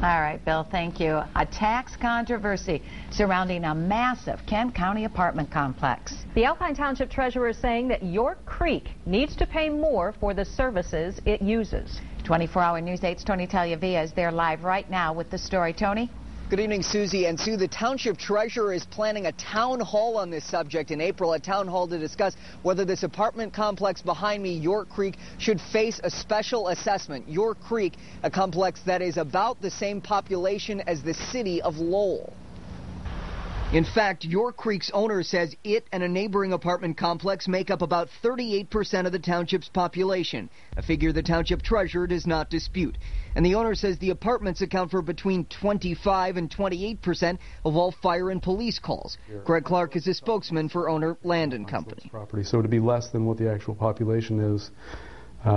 All right, Bill, thank you. A tax controversy surrounding a massive Kent County apartment complex. The Alpine Township treasurer is saying that York Creek needs to pay more for the services it uses. 24-hour News 8's Tony Tagliavia is there live right now with the story. Tony? Good evening, Susie. And Sue, the township treasurer is planning a town hall on this subject in April, a town hall to discuss whether this apartment complex behind me, York Creek, should face a special assessment. York Creek, a complex that is about the same population as the city of Lowell. In fact, York Creek's owner says it and a neighboring apartment complex make up about 38% of the township's population, a figure the township treasurer does not dispute. And the owner says the apartments account for between 25 and 28% of all fire and police calls. Greg Clark is a spokesman for owner Land & Company. So to be less than what the actual population is,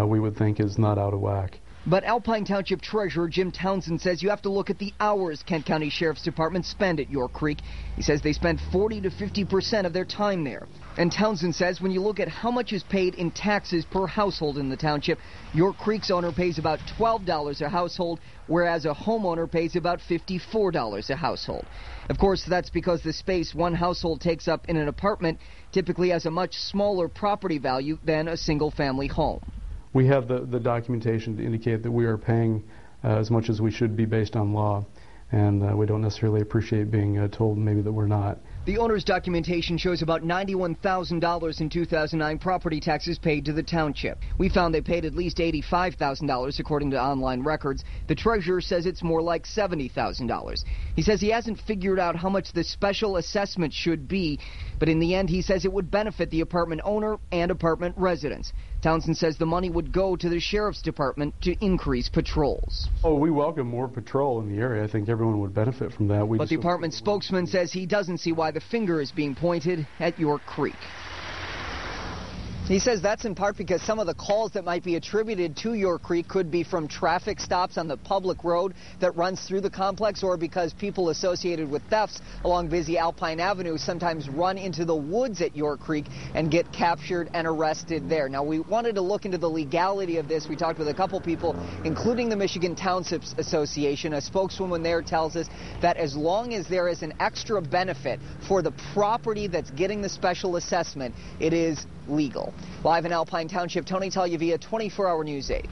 we would think is not out of whack. But Alpine Township Treasurer Jim Townsend says you have to look at the hours Kent County Sheriff's Department spend at York Creek. He says they spend 40 to 50% of their time there. And Townsend says when you look at how much is paid in taxes per household in the township, York Creek's owner pays about $12 a household, whereas a homeowner pays about $54 a household. Of course, that's because the space one household takes up in an apartment typically has a much smaller property value than a single-family home. We have the documentation to indicate that we are paying as much as we should be based on law, and we don't necessarily appreciate being told maybe that we're not. The owner's documentation shows about $91,000 in 2009 property taxes paid to the township. We found they paid at least $85,000 according to online records. The treasurer says it's more like $70,000. He says he hasn't figured out how much the special assessment should be, but in the end he says it would benefit the apartment owner and apartment residents. Townsend says the money would go to the sheriff's department to increase patrols. Oh, we welcome more patrol in the area. I think everyone would benefit from that. But the apartment spokesman says he doesn't see why the finger is being pointed at York Creek. He says that's in part because some of the calls that might be attributed to York Creek could be from traffic stops on the public road that runs through the complex, or because people associated with thefts along busy Alpine Avenue sometimes run into the woods at York Creek and get captured and arrested there. Now, we wanted to look into the legality of this. We talked with a couple people, including the Michigan Townships Association. A spokeswoman there tells us that as long as there is an extra benefit for the property that's getting the special assessment, it is legal. Live in Alpine Township, Tony Tagliavia, 24-hour News 8.